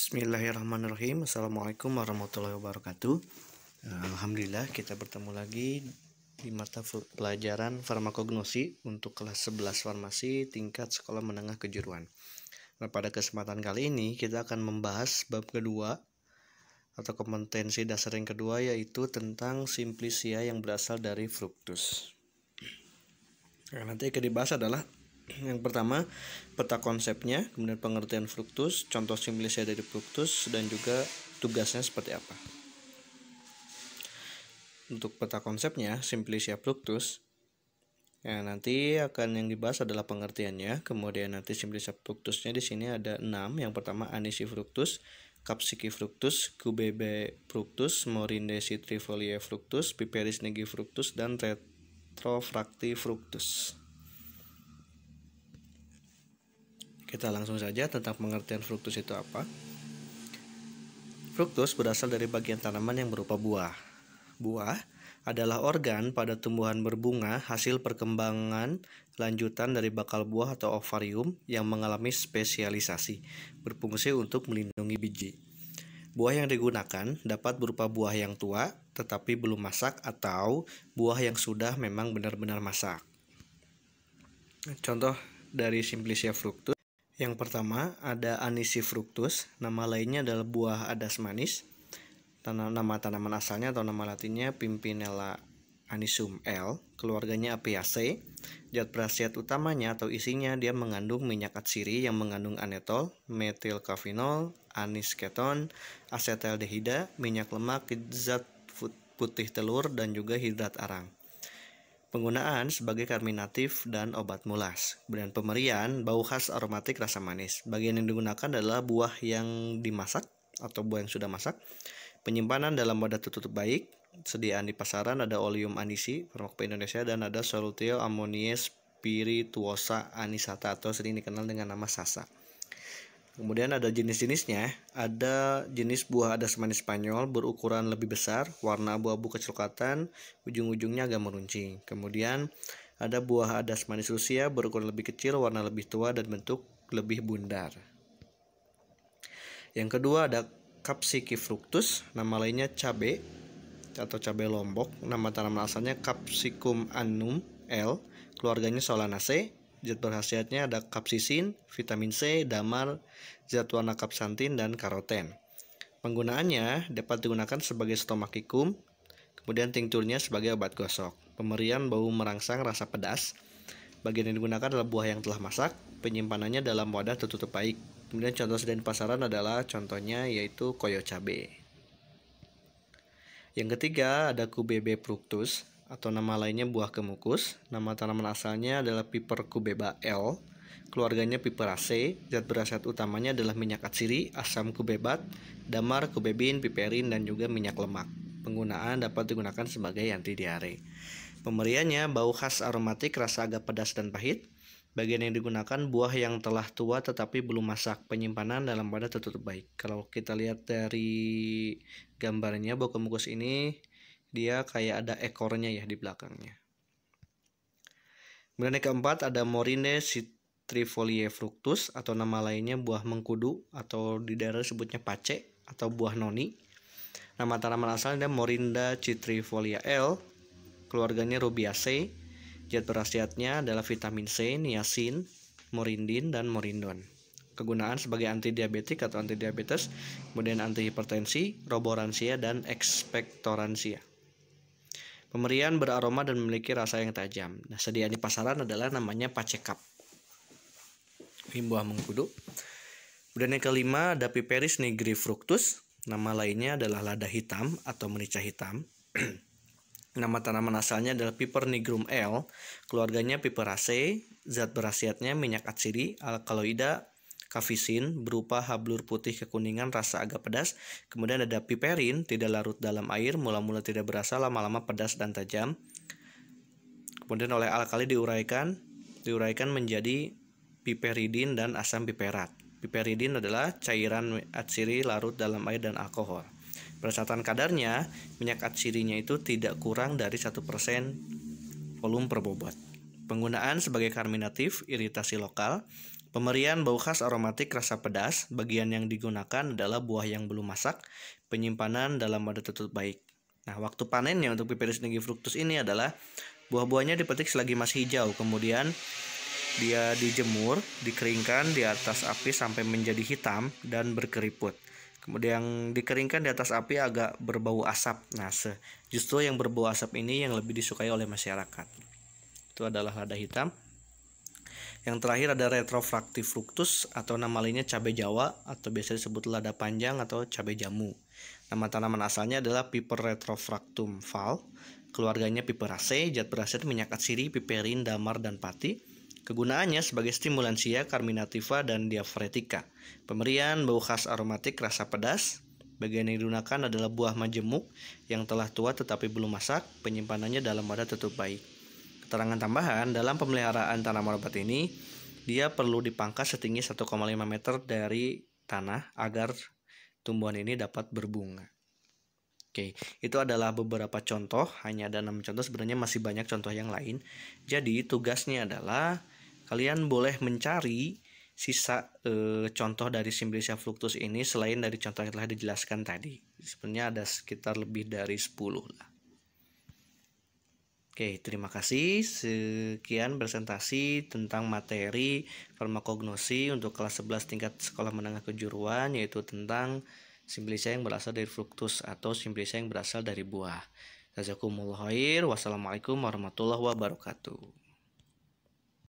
Bismillahirrahmanirrahim. Assalamualaikum warahmatullahi wabarakatuh. Alhamdulillah kita bertemu lagi di mata pelajaran farmakognosi untuk kelas 11 farmasi tingkat sekolah menengah kejuruan. Nah, pada kesempatan kali ini kita akan membahas bab kedua atau kompetensi dasar yang kedua, yaitu tentang simplicia yang berasal dari fruktus. Nah, nanti yang dibahas adalah yang pertama, peta konsepnya, kemudian pengertian fruktus, contoh simplicia dari fruktus, dan juga tugasnya seperti apa. Untuk peta konsepnya, simplicia fruktus, ya nanti akan yang dibahas adalah pengertiannya, kemudian nanti simplicia fruktusnya di sini ada 6. Yang pertama, anisi fruktus, capsici fruktus, QBB fruktus, morinde citrifolia fruktus, piperis nigi fruktus, dan retrofracti fruktus. Kita langsung saja tentang pengertian fruktus itu apa. Fruktus berasal dari bagian tanaman yang berupa buah. Buah adalah organ pada tumbuhan berbunga hasil perkembangan lanjutan dari bakal buah atau ovarium yang mengalami spesialisasi, berfungsi untuk melindungi biji. Buah yang digunakan dapat berupa buah yang tua tetapi belum masak atau buah yang sudah memang benar-benar masak. Contoh dari simplicia fruktus. Yang pertama ada anisi fruktus, nama lainnya adalah buah adas manis. Nama tanaman asalnya atau nama latinnya Pimpinella anisum L, keluarganya Apiaceae. Zat berkhasiat utamanya atau isinya dia mengandung minyak atsiri yang mengandung anetol, metilkafinol, anis keton, asetaldehida, minyak lemak, zat putih telur, dan juga hidrat arang. Penggunaan sebagai karminatif dan obat mulas. Kemudian pemberian bau khas aromatik rasa manis. Bagian yang digunakan adalah buah yang dimasak atau buah yang sudah masak. Penyimpanan dalam wadah tertutup baik. Sediaan di pasaran ada Oleum anisi, Farmakopeia Indonesia, dan ada Solutio ammoniae spirituosa anisata atau sering dikenal dengan nama Sasa. Kemudian ada jenis-jenisnya, ada jenis buah adas manis Spanyol berukuran lebih besar, warna abu-abu kecoklatan, ujung-ujungnya agak meruncing. Kemudian ada buah adas manis Rusia berukuran lebih kecil, warna lebih tua, dan bentuk lebih bundar. Yang kedua ada capsici fruktus, nama lainnya cabe atau cabai lombok, nama tanaman asalnya Capsicum annum L, keluarganya Solanaceae. Zat berkhasiatnya ada kapsisin, vitamin C, damar, zat warna kapsantin, dan karoten. Penggunaannya dapat digunakan sebagai stomachikum, kemudian tinkturnya sebagai obat gosok. Pemberian bau merangsang rasa pedas. Bagian yang digunakan adalah buah yang telah masak, penyimpanannya dalam wadah tertutup baik. Kemudian contoh sediaan pasaran adalah contohnya yaitu koyo cabe. Yang ketiga ada QBB fructus, atau nama lainnya buah kemukus. Nama tanaman asalnya adalah Piper cubeba L, keluarganya Piperaceae. Zat berkhasiat utamanya adalah minyak atsiri, asam kubebat, damar, kubebin, piperin, dan juga minyak lemak. Penggunaan dapat digunakan sebagai anti diare. Pemberiannya bau khas aromatik rasa agak pedas dan pahit. Bagian yang digunakan buah yang telah tua tetapi belum masak. Penyimpanan dalam wadah tertutup baik. Kalau kita lihat dari gambarnya, buah kemukus ini dia kayak ada ekornya ya di belakangnya. Kemudian yang keempat ada morinde citrifolia fructus, atau nama lainnya buah mengkudu, atau di daerah sebutnya pace atau buah noni. Nama tanaman asalnya Morinda citrifolia L, keluarganya Rubiaceae. Zat berkhasiatnya adalah vitamin C, niacin, morindin, dan morindon. Kegunaan sebagai antidiabetik atau antidiabetes, kemudian antihipertensi, roboransia, dan ekspektoransia. Pemberian beraroma dan memiliki rasa yang tajam. Nah, sediaan di pasaran adalah namanya pacekap. Ini buah mengkudu. Kemudian yang kelima ada Piperis nigri fructus. Nama lainnya adalah lada hitam atau merica hitam. Nama tanaman asalnya adalah Piper nigrum L, keluarganya Piperaceae. Zat berkhasiatnya minyak atsiri, alkaloida, kafisin berupa hablur putih kekuningan rasa agak pedas. Kemudian ada piperin, tidak larut dalam air, mula-mula tidak berasa, lama-lama pedas dan tajam. Kemudian oleh alkali diuraikan menjadi piperidin dan asam piperat. Piperidin adalah cairan atsiri larut dalam air dan alkohol. Berdasarkan kadarnya, minyak atsirinya itu tidak kurang dari 1% volume per bobot. Penggunaan sebagai karminatif, iritasi lokal. Pemberian bau khas aromatik rasa pedas. Bagian yang digunakan adalah buah yang belum masak. Penyimpanan dalam wadah tertutup baik. Nah, waktu panennya untuk Piperus nigifructus ini adalah buah-buahnya dipetik selagi masih hijau, kemudian dia dijemur, dikeringkan di atas api sampai menjadi hitam dan berkeriput. Kemudian dikeringkan di atas api agak berbau asap. Nah, justru yang berbau asap ini yang lebih disukai oleh masyarakat. Itu adalah lada hitam. Yang terakhir ada retrofractive fructus atau nama lainnya cabai Jawa atau biasa disebut lada panjang atau cabai jamu. Nama tanaman asalnya adalah Piper retrofractum Val. Keluarganya Piperaceae, zat berasal minyak atsiri, piperin, damar, dan pati. Kegunaannya sebagai stimulansia, karminativa, dan diaphoretika. Pemberian bau khas aromatik rasa pedas. Bagian yang digunakan adalah buah majemuk yang telah tua tetapi belum masak. Penyimpanannya dalam wadah tertutup baik. Keterangan tambahan, dalam pemeliharaan tanaman obat ini, dia perlu dipangkas setinggi 1,5 meter dari tanah agar tumbuhan ini dapat berbunga. Oke, itu adalah beberapa contoh, hanya ada 6 contoh, sebenarnya masih banyak contoh yang lain. Jadi tugasnya adalah kalian boleh mencari sisa contoh dari Simplicia fructus ini selain dari contoh yang telah dijelaskan tadi. Sebenarnya ada sekitar lebih dari 10 lah. Oke, terima kasih. Sekian presentasi tentang materi farmakognosi untuk kelas 11 tingkat sekolah menengah kejuruan, yaitu tentang Simplicia yang berasal dari fructus atau Simplicia yang berasal dari buah. Jazakumullah khair. Wassalamualaikum warahmatullahi wabarakatuh.